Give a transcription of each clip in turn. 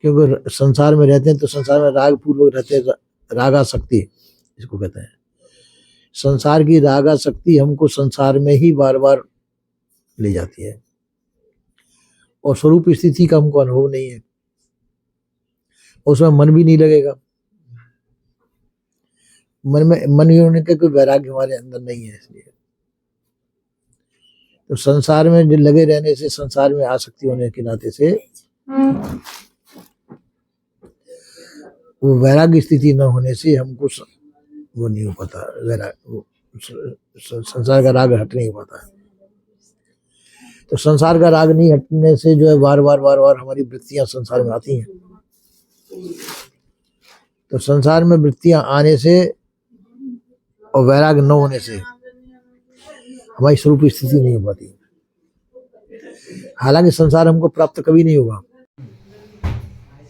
क्योंकि संसार में रहते हैं तो संसार में राग पूर्वक रहते हैं, रागासक्ति इसको कहते हैं। संसार की रागासक्ति हमको संसार में ही बार बार ले जाती है और स्वरूप स्थिति का हमको अनुभव नहीं है, उसमें मन भी नहीं लगेगा। मन ही होने का कोई वैराग्य हमारे अंदर नहीं है। इसलिए तो संसार में जो लगे रहने से, संसार में आसक्ति होने के नाते से वो वैराग्य स्थिति न होने से हमको वो नहीं हो पाता, संसार का राग हट नहीं पाता। तो संसार का राग नहीं हटने से जो है बार बार हमारी वृत्तियां संसार में आती हैं। तो संसार में वृत्तियां आने से और वैराग न होने से हमारी स्वरूप स्थिति नहीं हो पाती। हालांकि संसार हमको प्राप्त कभी नहीं होगा।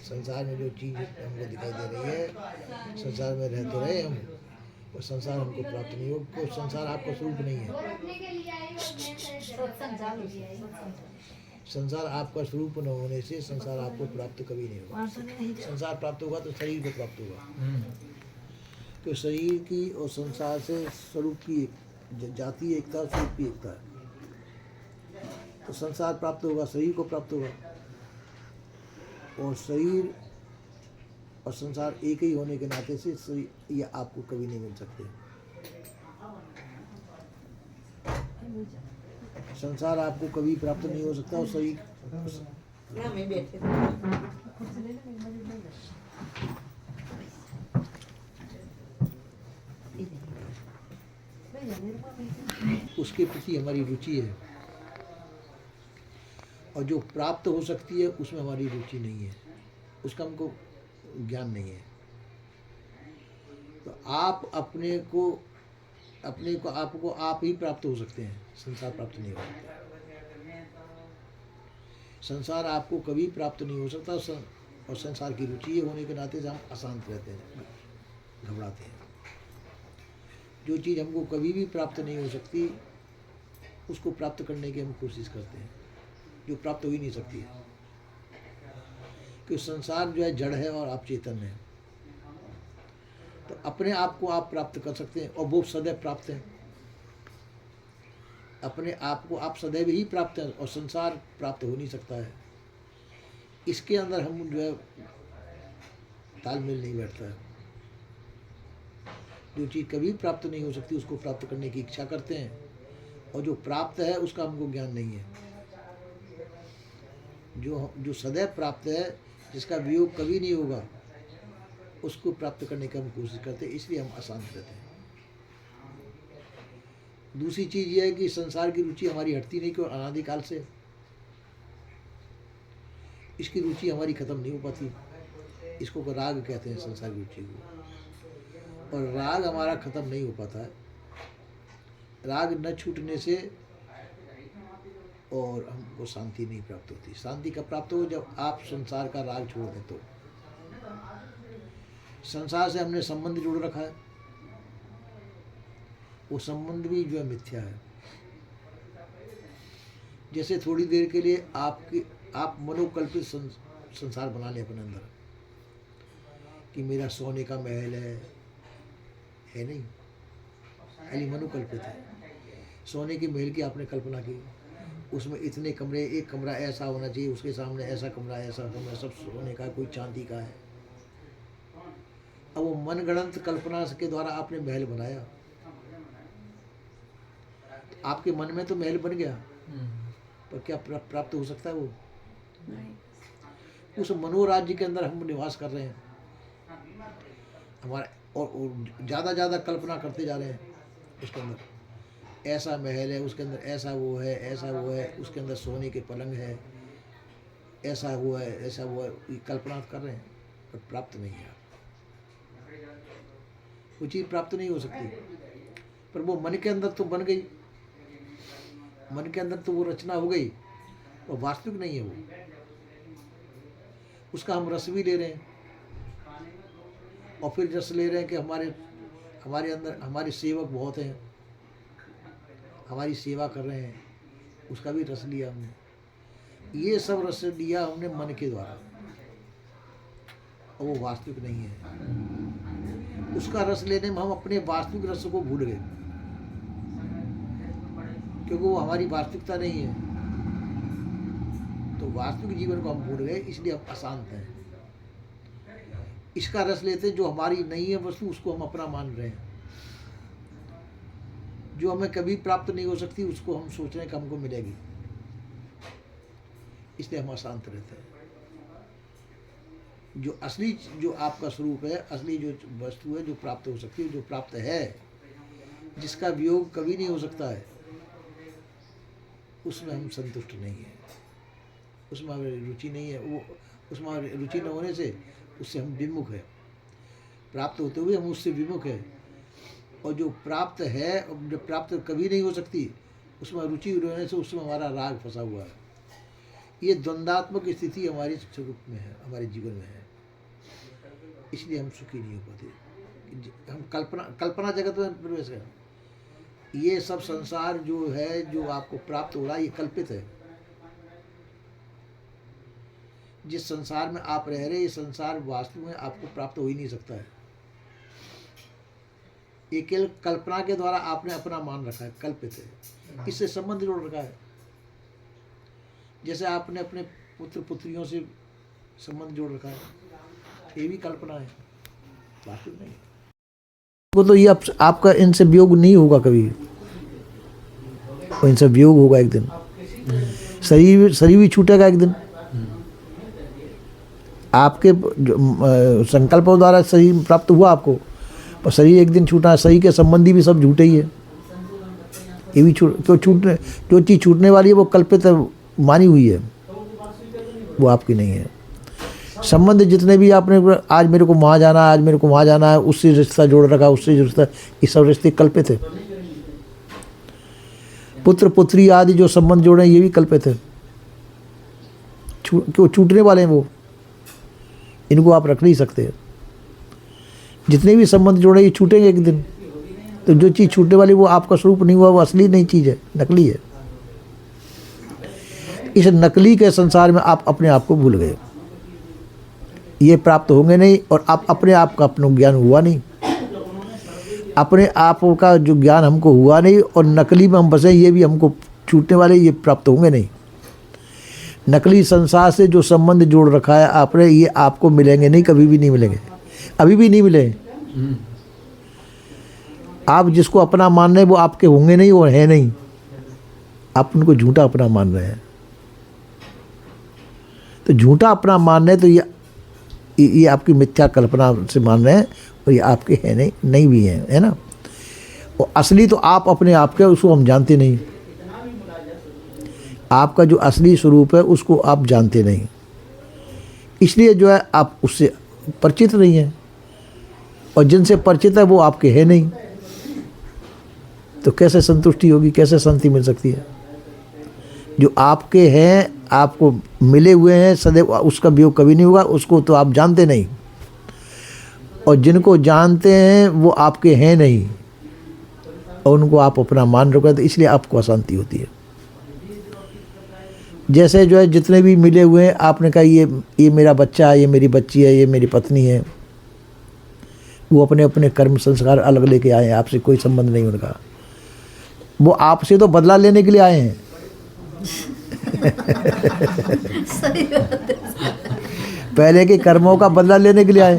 संसार में जो चीज हमको दिखाई दे रही है, संसार में रहते रहे हम, और संसार हमको प्राप्त नहीं हो, कोई संसार आपका स्वरूप नहीं है। संसार आपका स्वरूप न होने से संसार आपको प्राप्त कभी नहीं होगा। संसार प्राप्त होगा तो शरीर को प्राप्त होगा, तो शरीर की और संसार से स्वरूप की जाति एकता, स्वरूप की एकता है। तो संसार प्राप्त होगा, शरीर को प्राप्त होगा, और शरीर और संसार एक ही होने के नाते से ये आपको कभी नहीं मिल सकते। संसार आपको कभी प्राप्त नहीं हो सकता, और शरीर उसके प्रति हमारी रुचि है, और जो प्राप्त हो सकती है उसमें हमारी रुचि नहीं है, उसका हमको ज्ञान नहीं है। तो आप अपने को आपको आप ही प्राप्त हो सकते हैं, संसार प्राप्त नहीं हो सकता। संसार आपको कभी प्राप्त नहीं हो सकता, और संसार की रुचि होने के नाते से हम अशांत रहते हैं, घबराते हैं। जो चीज़ हमको कभी भी प्राप्त नहीं हो सकती उसको प्राप्त करने की हम कोशिश करते हैं, जो प्राप्त हो ही नहीं सकती है। क्योंकि संसार जो है जड़ है और आप चेतन है। तो अपने आप को आप प्राप्त कर सकते हैं, और वो सदैव प्राप्त है। अपने आप को आप सदैव ही प्राप्त है, और संसार प्राप्त हो नहीं सकता है। इसके अंदर हम जो है तालमेल नहीं बैठता है। जो चीज़ कभी प्राप्त नहीं हो सकती उसको प्राप्त करने की इच्छा करते हैं, और जो प्राप्त है उसका हमको ज्ञान नहीं है। जो सदैव प्राप्त है, जिसका वियोग कभी नहीं होगा, उसको प्राप्त करने की हम कोशिश करते हैं, इसलिए हम अशांत रहते हैं। दूसरी चीज़ यह है कि संसार की रुचि हमारी हटती नहीं, क्यों? अनादिकाल से इसकी रुचि हमारी खत्म नहीं हो पाती। इसको राग कहते हैं, संसार की रुचि को। और राग हमारा खत्म नहीं हो पाता है। राग न छूटने से और हमको शांति नहीं प्राप्त होती। शांति कब प्राप्त हो? जब आप संसार का राग छोड़ दें। तो संसार से हमने संबंध जोड़ रखा है, वो संबंध भी जो है मिथ्या है। जैसे थोड़ी देर के लिए आप मनोकल्पित संसार बना लें अपने अंदर कि मेरा सोने का महल है नहीं, खाली मनोकल्पित है। सोने के महल की आपने कल्पना की, उसमें इतने कमरे, एक कमरा ऐसा होना चाहिए, उसके सामने ऐसा कमरा, सब सोने का, कोई चांदी का है। अब वो मनगढ़ंत कल्पना के द्वारा आपने महल बनाया, तो आपके मन में तो महल बन गया, पर क्या प्राप्त हो सकता है वो? नहीं। उस मनोराज्य के अंदर हम निवास कर रहे हैं हमारा, और ज़्यादा कल्पना करते जा रहे हैं। उसके अंदर ऐसा महल है, उसके अंदर ऐसा वो है, ऐसा वो है, उसके अंदर सोने के पलंग है, ऐसा हुआ है, ऐसा हुआ है, ये कल्पना कर रहे हैं, पर प्राप्त नहीं है। वो चीज़ प्राप्त नहीं हो सकती, पर वो मन के अंदर तो बन गई, मन के अंदर तो वो रचना हो गई, वो वास्तविक नहीं है। वो उसका हम रस भी ले रहे हैं, और फिर रस ले रहे हैं कि हमारे अंदर हमारे सेवक बहुत हैं, हमारी सेवा कर रहे हैं, उसका भी रस लिया हमने। ये सब रस लिया हमने मन के द्वारा। और वो वास्तविक नहीं है। उसका रस लेने में हम अपने वास्तविक रस को भूल गए, क्योंकि वो हमारी वास्तविकता नहीं है। तो वास्तविक जीवन को हम भूल गए, इसलिए हम अशांत हैं। इसका रस लेते जो हमारी नहीं है वस्तु, उसको हम अपना मान रहे हैं। जो हमें कभी प्राप्त नहीं हो सकती, उसको हम सोच रहे हैं कि हमको मिलेगी, इसलिए हम अशांत रहते हैं। जो असली, जो आपका स्वरूप है, असली जो वस्तु है, जो प्राप्त हो सकती है, जो प्राप्त है, जिसका वियोग कभी नहीं हो सकता है, उसमें हम संतुष्ट नहीं हैं, उसमें हमारी रुचि नहीं है। वो उसमें हमारी रुचि न होने से उससे हम विमुख है। प्राप्त होते हुए हम उससे विमुख है। और जो प्राप्त है, जो प्राप्त कभी नहीं हो सकती, उसमें रुचि रहने से उसमें हमारा राग फंसा हुआ है। ये द्वंद्वात्मक स्थिति हमारे स्वरूप में है, हमारे जीवन में है। इसलिए हम सुखी नहीं हो पाते। हम कल्पना जगत में प्रवेश करें। ये सब संसार जो है, जो आपको प्राप्त हो रहा है, ये कल्पित है। जिस संसार में आप रह रहे, ये संसार वास्तव में आपको प्राप्त हो ही नहीं सकता है। ये केवल कल्पना के द्वारा आपने अपना मान रखा है, कल्पित है, इससे संबंध जोड़ रखा है। जैसे आपने अपने पुत्र पुत्रियों से संबंध जोड़ रखा है, ये भी कल्पना है, वास्तव नहीं है। वो तो ये आपका इनसे वियोग नहीं होगा कभी, इनसे वियोग होगा एक दिन। शरीर भी छूटेगा एक दिन। आपके संकल्पों द्वारा शरीर प्राप्त हुआ आपको, और शरीर एक दिन छूटा। शरीर के संबंधी भी सब झूठे ही है। ये भी छूटने, जो चीज़ छूटने वाली है वो कल्पित मानी हुई है, वो आपकी नहीं है। संबंध जितने भी आपने, आज मेरे को वहाँ जाना है, आज मेरे को वहाँ जाना है, उससे रिश्ता जोड़ रखा, उससे रिश्ता, ये सब रिश्ते कल्पित है। पुत्र पुत्री आदि जो संबंध जोड़े ये भी कल्पित है, क्यों छूटने वाले हैं वो, इनको आप रख नहीं सकते। जितने भी संबंध जोड़े ये छूटेंगे एक दिन। तो जो चीज़ छूटने वाली वो आपका स्वरूप नहीं हुआ, वो असली नहीं चीज़ है, नकली है। इस नकली के संसार में आप अपने आप को भूल गए। ये प्राप्त होंगे नहीं, और आप अपने आप का अपना ज्ञान हुआ नहीं, अपने आप का जो ज्ञान हमको हुआ नहीं, और नकली में हम बसे, ये भी हमको छूटने वाले, ये प्राप्त होंगे नहीं। नकली संसार से जो संबंध जोड़ रखा है आपने, ये आपको मिलेंगे नहीं, कभी भी नहीं मिलेंगे, अभी भी नहीं मिले। आप जिसको अपना मान रहे हैं वो आपके होंगे नहीं और है नहीं, आप उनको झूठा अपना मान रहे हैं। तो झूठा अपना मान रहे हैं, तो ये आपकी मिथ्या कल्पना से मान रहे हैं, और ये आपके हैं नहीं भी हैं, है ना। और असली तो आप अपने आप के, उसको हम जानते नहीं। आपका जो असली स्वरूप है उसको आप जानते नहीं, इसलिए जो है आप उससे परिचित नहीं हैं, और जिनसे परिचित है वो आपके हैं नहीं। तो कैसे संतुष्टि होगी, कैसे शांति मिल सकती है? जो आपके हैं, आपको मिले हुए हैं सदैव, उसका वियोग कभी नहीं होगा, उसको तो आप जानते नहीं। और जिनको जानते हैं वो आपके हैं नहीं, और उनको आप अपना मान रखो, तो इसलिए आपको अशांति होती है। जैसे जो है जितने भी मिले हुए हैं, आपने कहा ये मेरा बच्चा है, ये मेरी बच्ची है, ये मेरी पत्नी है, वो अपने अपने कर्म संस्कार अलग लेके आए हैं, आपसे कोई संबंध नहीं उनका। वो आपसे तो बदला लेने के लिए आए हैं। सही बात है। पहले के कर्मों का बदला लेने के लिए आए,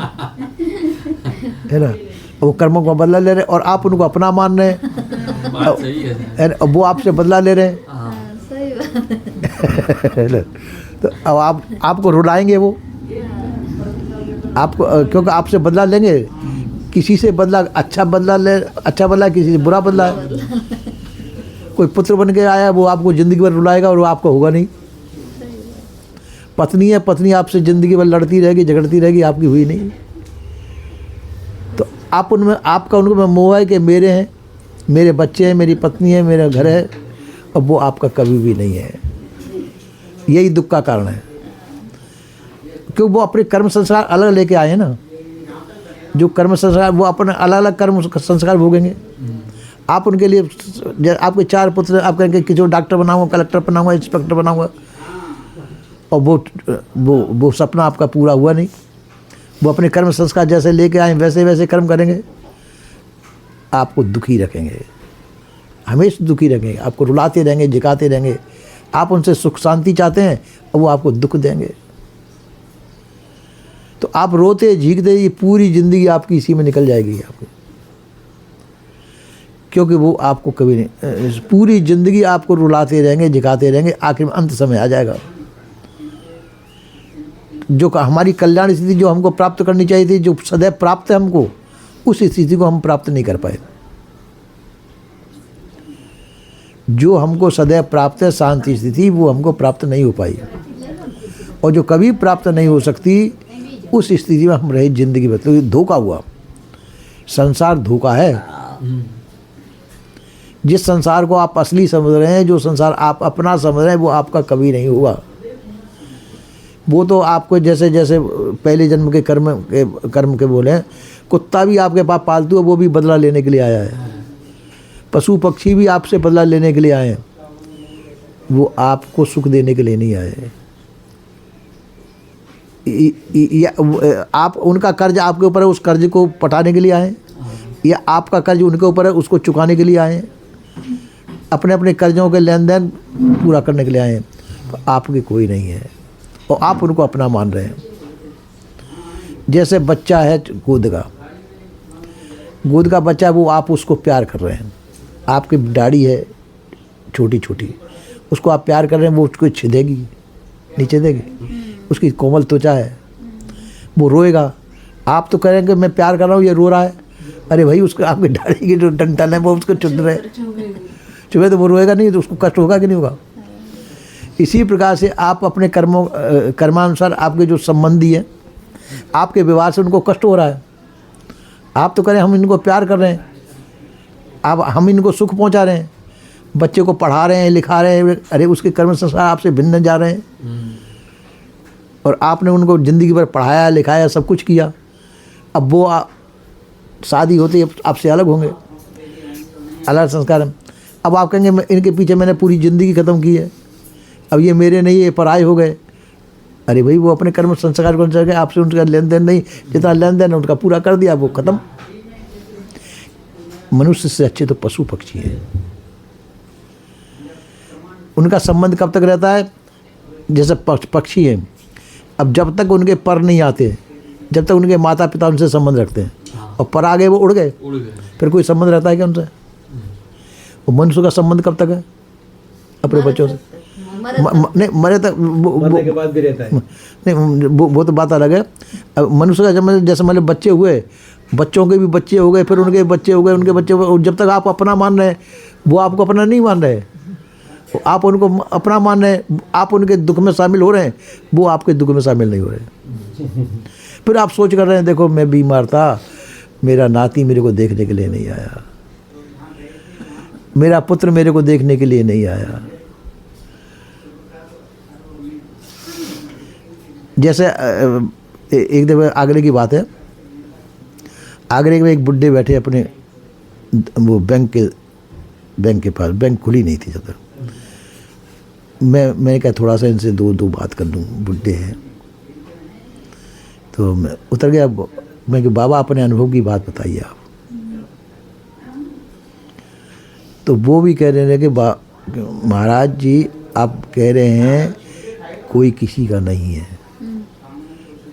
है ना। वो कर्मों का बदला ले रहे, और आप उनको अपना मान रहे हैं, वो आपसे बदला ले रहे हैं। सही बात है। तो अब आपको रुलाएंगे वो, आपको, क्योंकि आपसे बदला लेंगे। किसी से बदला, अच्छा बदला, किसी से बुरा बदला है। कोई पुत्र बन के आया, वो आपको ज़िंदगी भर रुलाएगा, और वो आपको होगा नहीं। पत्नी है, पत्नी आपसे ज़िंदगी भर लड़ती रहेगी, झगड़ती रहेगी, आपकी हुई नहीं। तो आप उनमें, आपका उनको मोह है कि मेरे हैं, मेरे बच्चे हैं, मेरी पत्नी है, मेरा घर है, और वो आपका कभी भी नहीं है। यही दुख का कारण है, क्योंकि वो अपने कर्म संस्कार अलग लेके आए हैं ना। जो कर्म संस्कार, वो अपने अलग अलग कर्म संस्कार भोगेंगे। आप उनके लिए, आपके 4 पुत्र, आप कहेंगे किसी को डॉक्टर बनाऊंगा, कलेक्टर बनाऊंगा, इंस्पेक्टर बनाऊंगा, और वो सपना आपका पूरा हुआ नहीं। वो अपने कर्म संस्कार जैसे लेके आए वैसे वैसे कर्म करेंगे, आपको दुखी रखेंगे, हमेशा दुखी रखेंगे, आपको रुलाते रहेंगे, जिकाते रहेंगे। आप उनसे सुख शांति चाहते हैं और वो आपको दुख देंगे, तो आप रोते झीकते ये पूरी ज़िंदगी आपकी इसी में निकल जाएगी आपकी, क्योंकि वो आपको कभी नहीं, पूरी ज़िंदगी आपको रुलाते रहेंगे, जिकाते रहेंगे, आखिर में अंत समय आ जाएगा। जो हमारी कल्याण स्थिति जो हमको प्राप्त करनी चाहिए थी, जो सदैव प्राप्त है हमको, उस स्थिति को हम प्राप्त नहीं कर पाए। जो हमको सदैव प्राप्त है शांति स्थिति, वो हमको प्राप्त नहीं हो पाई, और जो कभी प्राप्त नहीं हो सकती, उस स्थिति में हम रहे जिंदगी भर। तो धोखा हुआ, संसार धोखा है। जिस संसार को आप असली समझ रहे हैं, जो संसार आप अपना समझ रहे हैं, वो आपका कभी नहीं होगा। वो तो आपको जैसे जैसे पहले जन्म के कर्म के बोले हैं, कुत्ता भी आपके पास पालतू है, वो भी बदला लेने के लिए आया है। पशु पक्षी भी आपसे बदला लेने के लिए आए हैं, वो आपको सुख देने के लिए नहीं आए हैं। आप उनका कर्ज आपके ऊपर है, उस कर्ज को पटाने के लिए आए, या आपका कर्ज उनके ऊपर है, उसको चुकाने के लिए आए हैं। अपने अपने कर्जों के लेन देन पूरा करने के लिए आए हैं। तो आपके कोई नहीं है और आप उनको अपना मान रहे हैं। जैसे बच्चा है गोद का बच्चा, वो आप उसको प्यार कर रहे हैं। आपकी दाढ़ी है छोटी छोटी, उसको आप प्यार कर रहे हैं, वो उसको छिदेगी, नीचे देगी। उसकी कोमल त्वचा है, वो रोएगा, आप तो करेंगे मैं प्यार कर रहा हूँ, ये रो रहा है, अरे भाई उसको आपकी दाढ़ी की जो डंठल है वो उसको चुन रहे, चुभे तो वो रोएगा नहीं, तो उसको कष्ट होगा कि नहीं होगा। इसी प्रकार से आप अपने कर्मानुसार आपके जो संबंधी हैं, आपके व्यवहार से उनको कष्ट हो रहा है। आप तो करें हम इनको प्यार कर रहे हैं, आप हम इनको सुख पहुंचा रहे हैं, बच्चे को पढ़ा रहे हैं, लिखा रहे हैं, अरे उसके कर्म संस्कार आपसे भिन्न जा रहे हैं, और आपने उनको ज़िंदगी भर पढ़ाया लिखाया सब कुछ किया। अब वो शादी होते आपसे अलग होंगे, अलग संस्कार है। अब आप कहेंगे इनके पीछे मैंने पूरी ज़िंदगी ख़त्म की है, अब ये मेरे नहीं, ये पराये हो गए। अरे भाई वो अपने कर्म संस्कार को अनुसार आपसे उनका लेन देन नहीं, जितना लेन देन उनका पूरा कर दिया, वो ख़त्म। मनुष्य से अच्छे तो पशु पक्षी हैं। उनका संबंध कब तक रहता है? जैसे पक्षी हैं, अब जब तक उनके पर नहीं आते, जब तक उनके माता पिता उनसे संबंध रखते हैं, और पर आ गए वो उड़ गए, फिर कोई संबंध रहता है क्या उनसे? वो मनुष्य का संबंध कब तक है अपने बच्चों से? नहीं, मरे तक, मरने के बाद भी रहता है। नहीं, वो तो बात अलग है। अब मनुष्य का जब जैसे मतलब बच्चे हुए, बच्चों के भी बच्चे हो गए, फिर उनके बच्चे हो गए, उनके बच्चे हो गए, जब तक आप अपना मान रहे हैं, वो आपको अपना नहीं मान रहे। आप उनको अपना मान रहे हैं, आप उनके दुख में शामिल हो रहे हैं, वो आपके दुख में शामिल नहीं हो रहे। फिर आप सोच कर रहे हैं, देखो मैं बीमार था, मेरा नाती मेरे को देखने के लिए नहीं आया, मेरा पुत्र मेरे को देखने के लिए नहीं आया। जैसे एक दफ़ा आगरे की बात है, आगरे में एक बुड्ढे बैठे अपने वो बैंक के पास, बैंक खुली नहीं थी जब तक। मैंने कहा थोड़ा सा इनसे दो बात कर लूँ, बुड्ढे हैं। तो मैं उतर गया, मैं कि बाबा अपने अनुभव की बात बताइए आप। तो वो भी कह रहे थे कि महाराज जी आप कह रहे हैं कोई किसी का नहीं है।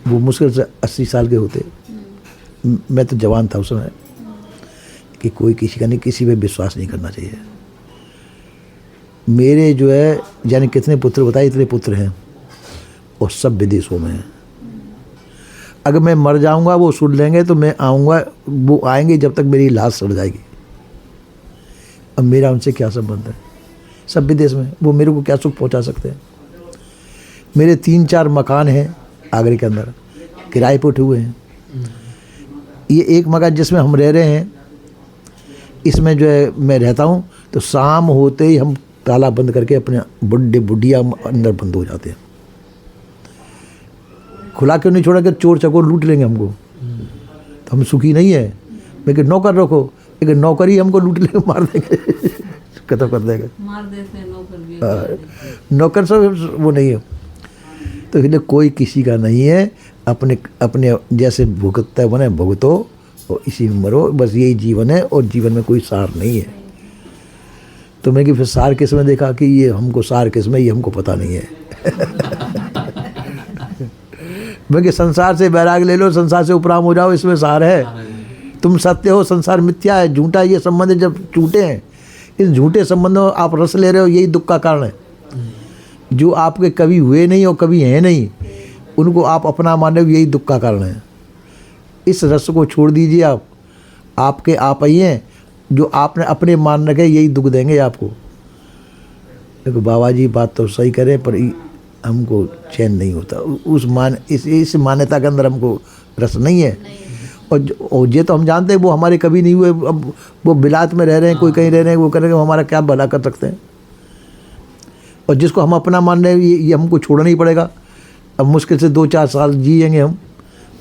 वो मुश्किल से 80 साल के होते, मैं तो जवान था उस समय, कि कोई किसी का नहीं, किसी पे विश्वास नहीं करना चाहिए। मेरे जो है यानी कितने पुत्र बताए, इतने पुत्र हैं और सब विदेशों में हैं। अगर मैं मर जाऊंगा वो सुन लेंगे तो मैं आऊँगा, वो आएंगे जब तक मेरी लाश सड़ जाएगी। अब मेरा उनसे क्या संबंध है? सब विदेश में, वो मेरे को क्या सुख पहुंचा सकते हैं? मेरे 3-4 मकान हैं आगरे के अंदर, किराए पर उठे हुए हैं। ये एक मकान जिसमें हम रह रहे हैं, इसमें जो है मैं रहता हूँ, तो शाम होते ही हम ताला बंद करके अपने बुढ़े बुढ़िया अंदर बंद हो जाते हैं। खुला क्यों नहीं छोड़ा कि चोर चकोर लूट लेंगे हमको? तो हम सुखी नहीं है। लेकिन नौकर रखो, लेकिन नौकर ही हमको लूट लेंगे, मार देंगे, खत्म कर देंगे, मार देते हैं नौकर। नौकर सब वो नहीं है। तो इसलिए कोई किसी का नहीं है, अपने अपने जैसे भुगतते बने भुगतो और इसी में मरो, बस यही जीवन है और जीवन में कोई सार नहीं है। तो मैं कि फिर सार किस में देखा कि ये हमको सार किस में, ये हमको पता नहीं है। मैं कि संसार से बैराग ले लो, संसार से उपराम हो जाओ, इसमें सार है। तुम सत्य हो, संसार मिथ्या है, झूठा, ये संबंध जब टूटे हैं, इन झूठे संबंधों आप रस ले रहे हो, यही दुख का कारण है। जो आपके कभी हुए नहीं और कभी हैं नहीं, उनको आप अपना मान रहे हो, यही दुख का कारण है। इस रस को छोड़ दीजिए, आपके आप ही हैं, जो आपने अपने मान रखे यही दुख देंगे आपको। देखो बाबा जी बात तो सही करें, पर हमको चैन नहीं होता इस मान्यता के अंदर, हमको रस नहीं है। और ये तो हम जानते हैं वो हमारे कभी नहीं हुए। अब वो बिलात में रह रहे हैं, कोई कहीं रह रहे हैं, वो कह रहे हैं हमारा क्या भला कर सकते हैं। और जिसको हम अपना मान रहे हैं, ये हमको छोड़ना ही पड़ेगा। अब मुश्किल से 2-4 साल जिएंगे हम,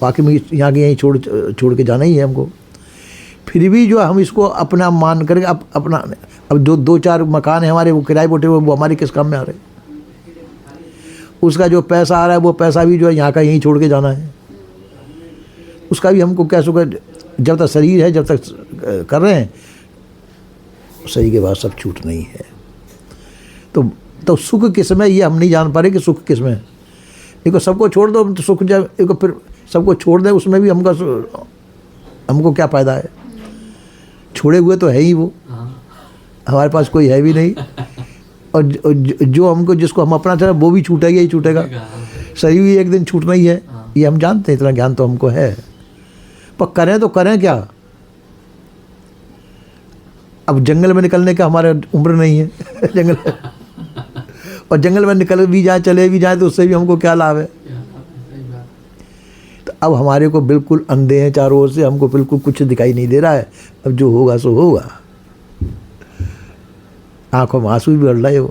बाकी में यहाँ के यहीं छोड़ के जाना ही है हमको। फिर भी जो हम इसको अपना मान करके अपना, अब 2-4 मकान है हमारे, वो किराए बोटे वो हमारे किस काम में आ रहे हैं। उसका जो पैसा आ रहा है, वो पैसा भी जो है यहाँ का यहीं छोड़ के जाना है। उसका भी हमको क्या सुख है, जब तक शरीर है, जब तक कर रहे हैं, शरीर के बाद सब छूट नहीं है। तो सुख किस में, ये हम नहीं जान पा रहे कि सुख किस में है। देखो सबको छोड़ दो तो सुख, जब देखो फिर सबको छोड़ दे, उसमें भी हमको क्या फ़ायदा है। छोड़े हुए तो है ही वो, हमारे पास कोई है भी नहीं। और जो हमको, जिसको हम अपना चाहे, वो भी छूटेगा ही छूटेगा। शरीर भी एक दिन छूटना ही है, ये हम जानते हैं, इतना ज्ञान तो हमको है। पर करें तो करें क्या। अब जंगल में निकलने का हमारे उम्र नहीं है। जंगल और जंगल में निकल भी जाए, चले भी जाए, तो उससे भी हमको क्या लाभ है। तो अब हमारे को बिल्कुल अंधे हैं चारों ओर से, हमको बिल्कुल कुछ दिखाई नहीं दे रहा है। अब जो होगा सो होगा, आंखों में आंसू भी बढ़ रहे हो।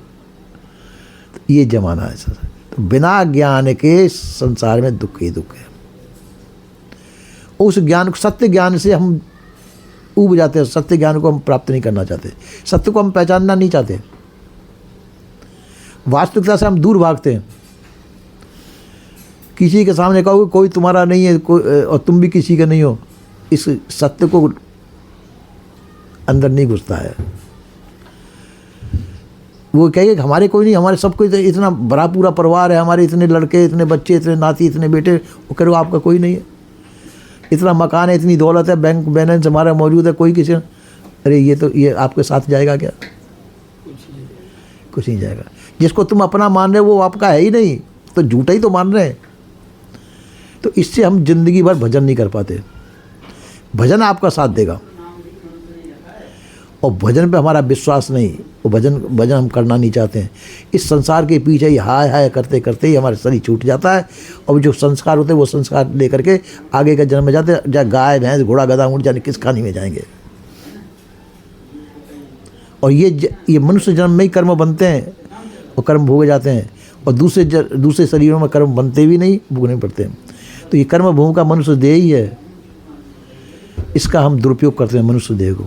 तो ये जमाना है सर। तो बिना ज्ञान के संसार में दुख ही दुख है। उस ज्ञान को, सत्य ज्ञान से हम ऊब जाते हैं। सत्य ज्ञान को हम प्राप्त नहीं करना चाहते, सत्य को हम पहचानना नहीं चाहते। वास्तविकता से हम दूर भागते हैं। किसी के सामने कहो कोई तुम्हारा नहीं है, और तुम भी किसी के नहीं हो, इस सत्य को अंदर नहीं घुसता है। वो कहेंगे हमारे कोई नहीं, हमारे सबको इतना बड़ा पूरा परिवार है, हमारे इतने लड़के, इतने बच्चे, इतने नाती, इतने बेटे। वो कह रहे हो आपका कोई नहीं है। इतना मकान है, इतनी दौलत है, बैंक बैलेंस हमारा मौजूद है, कोई किसी। अरे ये आपके साथ जाएगा क्या? कुछ नहीं जाएगा। जिसको तुम अपना मान रहे हो वो आपका है ही नहीं, तो झूठा ही तो मान रहे हैं। तो इससे हम जिंदगी भर भजन नहीं कर पाते। भजन आपका साथ देगा, और भजन पे हमारा विश्वास नहीं, वो भजन हम करना नहीं चाहते हैं। इस संसार के पीछे ही हाय हाय करते करते ही हमारा शरीर छूट जाता है। और जो संस्कार होते हैं वो संस्कार लेकर के आगे के जन्म में जाते हैं। चाहे गाय भैंस घोड़ा गधा ऊँट, जाने किस खानी में जाएंगे। और ये मनुष्य जन्म में ही कर्म बनते हैं और कर्म भोगे जाते हैं। और दूसरे शरीरों में कर्म बनते भी नहीं, भोगने पड़ते हैं। तो ये कर्म भोग का मनुष्य देह ही है। इसका हम दुरुपयोग करते हैं। मनुष्य देह को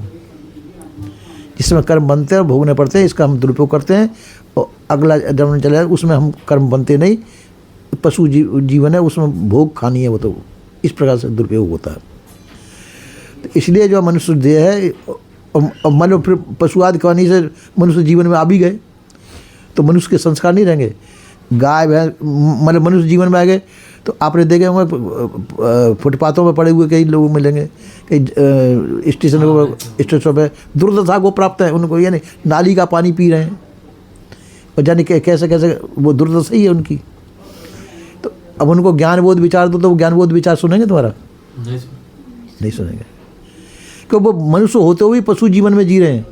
जिसमें कर्म बनते हैं और भोगने पड़ते हैं, इसका हम दुरुपयोग करते हैं। और अगला जन्म चले जाए, उसमें हम कर्म बनते नहीं। पशु जीवन है, उसमें भोग खानी है। वो तो इस प्रकार से दुरुपयोग होता है। तो इसलिए जो मनुष्य देह है, और मान लो फिर पशु आदि खानी से मनुष्य जीवन में आ भी गए, तो मनुष्य के संस्कार नहीं रहेंगे। गाय भैंस मतलब मनुष्य जीवन में आ गए, तो आपने देखे होंगे फुटपाथों पर पड़े हुए कई लोग मिलेंगे, कई स्टेशन पर दुर्दशा को प्राप्त है उनको, यानी नाली का पानी पी रहे हैं। और जाने कैसे कैसे वो दुर्दशा ही है उनकी। तो अब उनको ज्ञान बोध विचार दो, तो वो ज्ञान बोध विचार सुनेंगे तुम्हारा? नहीं सुनेंगे, क्योंकि वो मनुष्य होते हुए पशु जीवन में जी रहे हैं।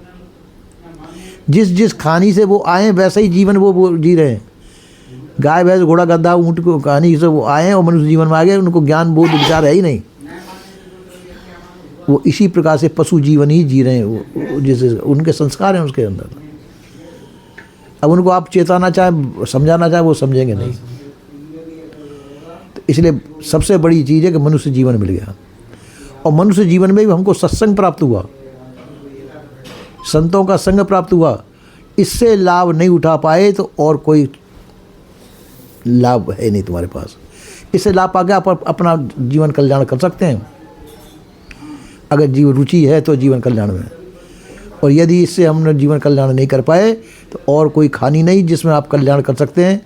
जिस खानी से वो आए वैसा ही जीवन वो जी रहे हैं। गाय भैंस घोड़ा गधा ऊँट को कहानी से वो आए हैं और मनुष्य जीवन में आ गए, उनको ज्ञान बोध विचार है ही नहीं। वो इसी प्रकार से पशु जीवन ही जी रहे हैं। वो जैसे उनके संस्कार हैं उसके अंदर। अब उनको आप चेताना चाहे, समझाना चाहे, वो समझेंगे नहीं। तो इसलिए सबसे बड़ी चीज़ है कि मनुष्य जीवन मिल गया। और मनुष्य जीवन में भी हमको सत्संग प्राप्त हुआ, संतों का संग प्राप्त हुआ। इससे लाभ नहीं उठा पाए तो और कोई लाभ है नहीं तुम्हारे पास। इससे लाभ पाके आप अपना जीवन कल्याण कर सकते हैं, अगर जीवन रुचि है तो जीवन कल्याण में। और यदि इससे हम जीवन कल्याण नहीं कर पाए तो और कोई खानी नहीं जिसमें आप कल्याण कर सकते हैं,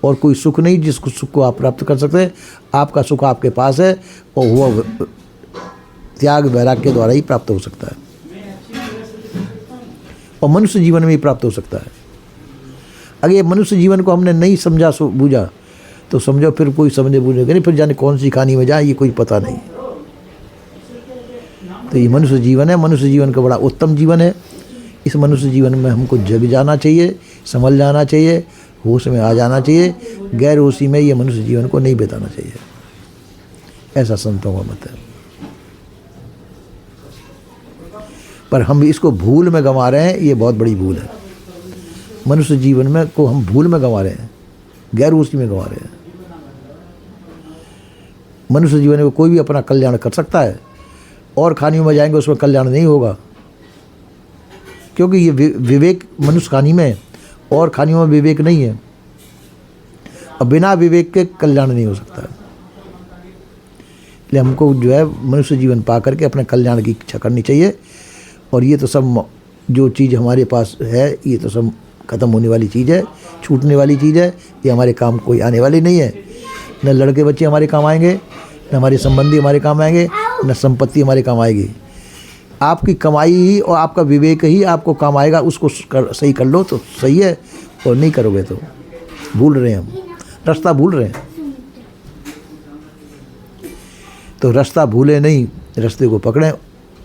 और कोई सुख नहीं जिस सुख को आप प्राप्त कर सकते हैं। आपका सुख आपके पास है और वह त्याग वैराग्य के द्वारा ही प्राप्त हो सकता है, और मनुष्य जीवन में ही प्राप्त हो सकता है। अगर ये मनुष्य जीवन को हमने नहीं समझा बूझा तो समझो फिर कोई समझे बूझेगा नहीं, फिर जाने कौन सी कहानी में जाए ये कोई पता नहीं। तो ये मनुष्य जीवन है, मनुष्य जीवन का बड़ा उत्तम जीवन है। इस मनुष्य जीवन में हमको जग जाना चाहिए, संभल जाना चाहिए, होश में आ जाना चाहिए। गैर होशी में ये मनुष्य जीवन को नहीं बिताना चाहिए, ऐसा संतों का मत है। पर हम इसको भूल में गंवा रहे हैं, ये बहुत बड़ी भूल है। मनुष्य जीवन में को हम भूल में गंवा रहे हैं, गैर होशी में गंवा रहे हैं। मनुष्य जीवन में कोई भी अपना कल्याण कर सकता है, और खानियों में जाएंगे उसमें कल्याण नहीं होगा, क्योंकि ये विवेक मनुष्य खानी में, और खानियों में विवेक नहीं है। और बिना विवेक के कल्याण नहीं हो सकता। इसलिए हमको जो है मनुष्य जीवन पा करके अपने कल्याण की इच्छा करनी चाहिए। और ये तो सब जो चीज़ हमारे पास है ये तो सब ख़त्म होने वाली चीज़ है, छूटने वाली चीज़ है। ये हमारे काम कोई आने वाली नहीं है। न लड़के बच्चे हमारे काम आएंगे, न हमारे संबंधी हमारे काम आएंगे, न संपत्ति हमारे काम आएगी। आपकी कमाई ही और आपका विवेक ही आपको काम आएगा। उसको सही कर लो तो सही है, और नहीं करोगे तो भूल रहे हैं, हम रास्ता भूल रहे हैं। तो रास्ता भूले नहीं, रास्ते को पकड़ें।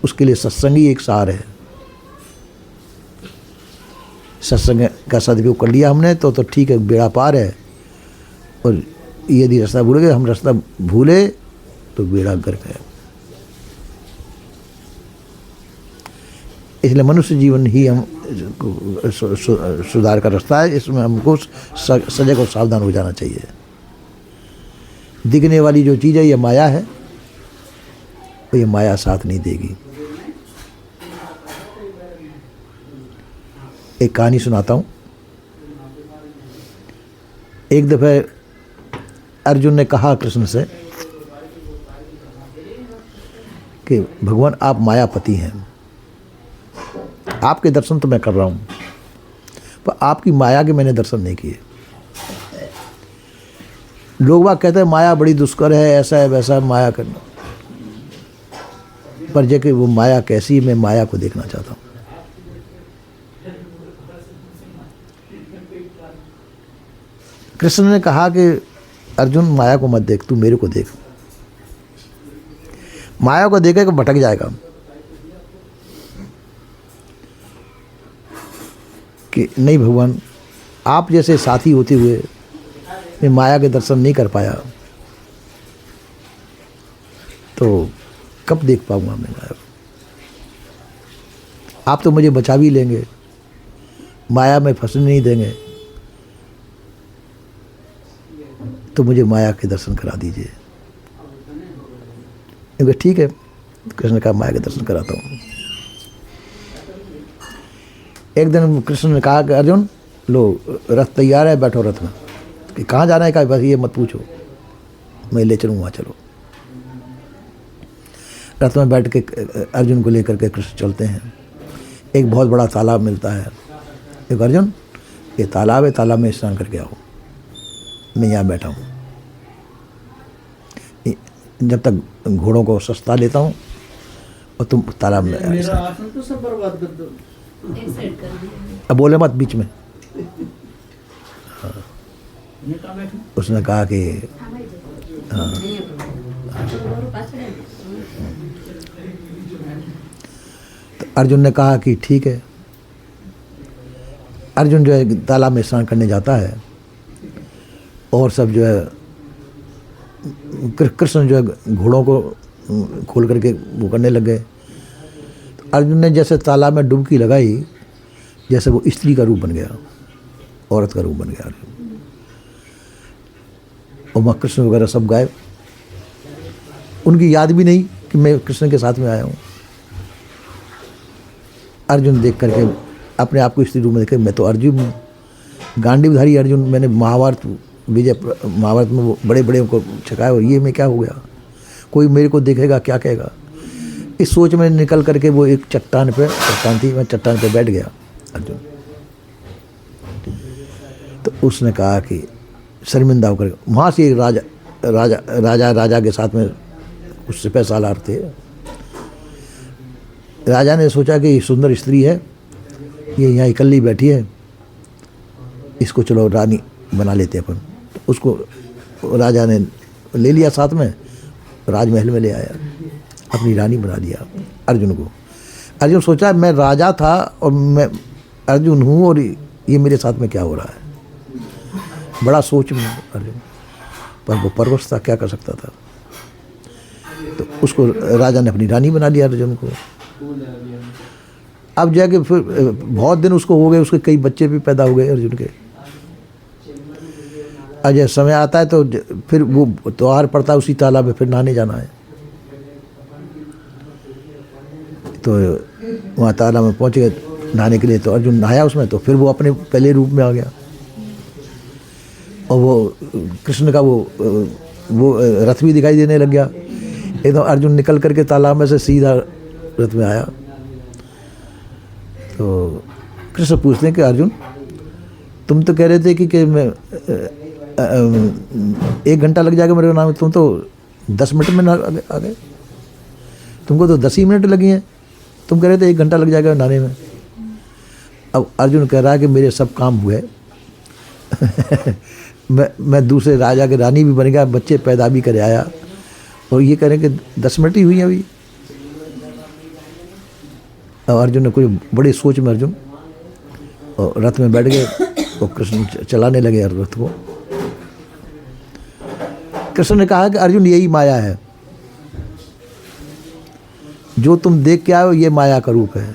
उसके लिए सत्संग ही एक सहारा है। सत्संग का सदुपयोग कर लिया हमने तो ठीक है, बेड़ा पार है। और यदि रास्ता भूल गए, हम रास्ता भूले तो बेड़ा गर्क है। इसलिए मनुष्य जीवन ही हम सुधार का रास्ता है। इसमें हमको सजग और सावधान हो जाना चाहिए। दिखने वाली जो चीज़ है ये माया है, और ये माया साथ नहीं देगी। एक कहानी सुनाता हूँ। एक दफ़े अर्जुन ने कहा कृष्ण से कि भगवान आप मायापति हैं, आपके दर्शन तो मैं कर रहा हूँ, पर आपकी माया के मैंने दर्शन नहीं किए। लोग बाग कहते हैं माया बड़ी दुष्कर है, ऐसा है वैसा है माया करना, पर जबकि वो माया कैसी है, मैं माया को देखना चाहता हूँ। कृष्ण ने कहा कि अर्जुन माया को मत देख, तू मेरे को देख। माया को देखेगा भटक जाएगा। कि नहीं भगवान, आप जैसे साथी होते हुए मैं माया के दर्शन नहीं कर पाया, तो कब देख पाऊंगा मैं माया को? आप तो मुझे बचा भी लेंगे, माया में फंसने नहीं देंगे, तो मुझे माया के दर्शन करा दीजिए। क्योंकि ठीक है, कृष्ण ने कहा माया के दर्शन कराता हूँ। एक दिन कृष्ण ने कहा कि अर्जुन लो रथ तैयार है, बैठो रथ में। कि कहाँ जाना है? कहा बस ये मत पूछो, मैं ले चलूँ वहाँ। चलो। रथ में बैठ के अर्जुन को लेकर के कृष्ण चलते हैं। एक बहुत बड़ा तालाब मिलता है। एक अर्जुन ये तालाब है, तालाब में स्नान करके आओ, मैं यहाँ बैठा हूँ। जब तक घोड़ों को सस्ता लेता हूँ और तुम तालाब में। तो सब बर्बाद कर दो। अब बोले मत बीच में। हाँ। उसने कहा कि हाँ, तो अर्जुन ने कहा कि ठीक है। अर्जुन जो है तालाब में स्नान करने जाता है, और सब जो है कृष्ण जो है घोड़ों को खोल करके वो करने लग गए। तो अर्जुन ने जैसे तालाब में डुबकी लगाई, जैसे वो स्त्री का रूप बन गया, औरत का रूप बन गया। और वहाँ कृष्ण वगैरह सब गायब। उनकी याद भी नहीं कि मैं कृष्ण के साथ में आया हूँ। अर्जुन देख करके अपने आप को स्त्री रूप में देखे, मैं तो अर्जुन हूँ, गांडीवधारी अर्जुन। मैंने महाभारत विजय महाभारत में वो बड़े बड़े को छकाया, और ये मैं क्या हो गया, कोई मेरे को देखेगा क्या कहेगा। इस सोच में निकल करके वो एक चट्टान थी, मैं चट्टान पे बैठ गया अर्जुन। तो उसने कहा कि शर्मिंदा होकर, वहाँ से एक राजा के साथ में कुछ सिपह सालार थे। राजा ने सोचा कि सुंदर स्त्री है, ये यहाँ इकल्ली बैठी है, इसको चलो रानी बना लेते अपन। तो उसको राजा ने ले लिया साथ में, राजमहल में ले आया, अपनी रानी बना दिया अर्जुन को। अर्जुन सोचा मैं राजा था और मैं अर्जुन हूँ और ये मेरे साथ में क्या हो रहा है, बड़ा सोच में अर्जुन, पर वो परवश था, क्या कर सकता था। तो उसको राजा ने अपनी रानी बना लिया अर्जुन को। अब जाके फिर बहुत दिन उसको हो गए, उसके कई बच्चे भी पैदा हो गए अर्जुन के। अब जब समय आता है तो फिर वो त्योहार पड़ता है, उसी तालाब में फिर नहाने जाना है। तो वहाँ तालाब में पहुँच गए नहाने के लिए, तो अर्जुन नहाया उसमें, तो फिर वो अपने पहले रूप में आ गया। और वो कृष्ण का वो रथ भी दिखाई देने लग गया। एकदम अर्जुन निकल करके तालाब में से सीधा रथ में आया। तो कृष्ण पूछते हैं कि अर्जुन तुम तो कह रहे थे कि मैं 1 घंटा लग जाएगा मेरे नाम, तुम तो 10 मिनट में आ गए, तुमको तो 10 ही मिनट लगी हैं, तुम कह रहे थे 1 घंटा लग जाएगा नहाने में। अब अर्जुन कह रहा है कि मेरे सब काम हुए मैं दूसरे राजा के रानी भी बन गया, बच्चे पैदा भी करे आया, और ये कह रहे हैं कि 10 मिनट ही हुई अभी। अब अर्जुन ने कोई बड़ी सोच में अर्जुन और रथ में बैठ गए और कृष्ण चलाने लगे रथ को। कृष्ण ने कहा कि अर्जुन यही माया है, जो तुम देख के आए हो ये माया का रूप है,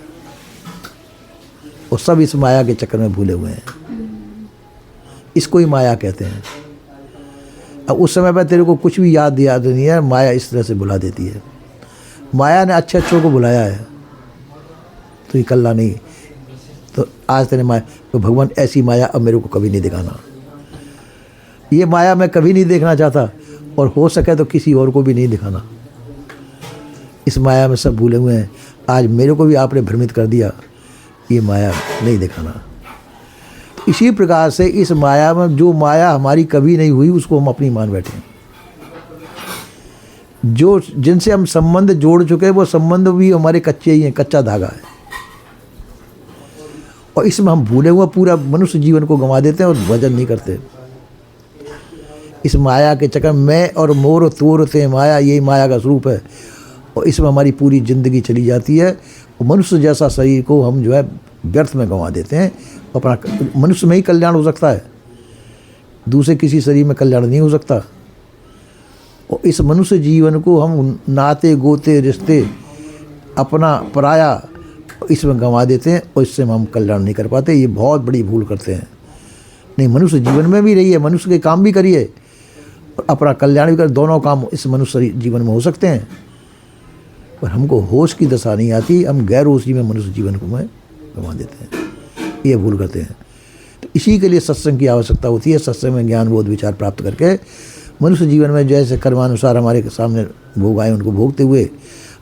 और सब इस माया के चक्कर में भूले हुए हैं, इसको ही माया कहते हैं। अब उस समय पर तेरे को कुछ भी याद नहीं है, माया इस तरह से बुला देती है। माया ने अच्छे अच्छों को बुलाया है, तो ये कल्ला नहीं, तो आज तेरे माया, तो भगवान ऐसी माया अब मेरे को कभी नहीं दिखाना, ये माया मैं कभी नहीं देखना चाहता, और हो सके तो किसी और को भी नहीं दिखाना। इस माया में सब भूले हुए हैं, आज मेरे को भी आपने भ्रमित कर दिया, ये माया नहीं दिखाना। तो इसी प्रकार से इस माया में, जो माया हमारी कभी नहीं हुई उसको हम अपनी मान बैठे हैं। जो जिनसे हम संबंध जोड़ चुके हैं वो संबंध भी हमारे कच्चे ही हैं, कच्चा धागा है, और इसमें हम भूले हुए पूरा मनुष्य जीवन को गंवा देते हैं और भजन नहीं करते। इस माया के चक्कर में और मोर तोर ते माया, यही माया का स्वरूप है, और इसमें हमारी पूरी ज़िंदगी चली जाती है। और मनुष्य जैसा शरीर को हम जो है व्यर्थ में गंवा देते हैं। अपना मनुष्य में ही कल्याण हो सकता है, दूसरे किसी शरीर में कल्याण नहीं हो सकता। और इस मनुष्य जीवन को हम नाते गोते रिश्ते अपना पराया इसमें गंवा देते हैं, और इससे हम कल्याण नहीं कर पाते। ये बहुत बड़ी भूल करते हैं। नहीं, मनुष्य जीवन में भी रहिए, मनुष्य के काम भी करिए और अपना कल्याण भी कर, दोनों काम इस मनुष्य जीवन में हो सकते हैं। पर हमको होश की दशा नहीं आती, हम गैर होशी में मनुष्य जीवन को में गंवा देते हैं, ये भूल करते हैं। तो इसी के लिए सत्संग की आवश्यकता होती है। सत्संग में ज्ञान बोध विचार प्राप्त करके मनुष्य जीवन में जैसे कर्मानुसार हमारे सामने भोग आए उनको भोगते हुए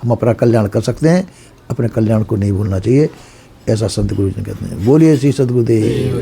हम अपना कल्याण कर सकते हैं। अपने कल्याण को नहीं भूलना चाहिए, ऐसा संत गुरु जी कहते हैं। बोलिए श्री सद्गुरुदेव।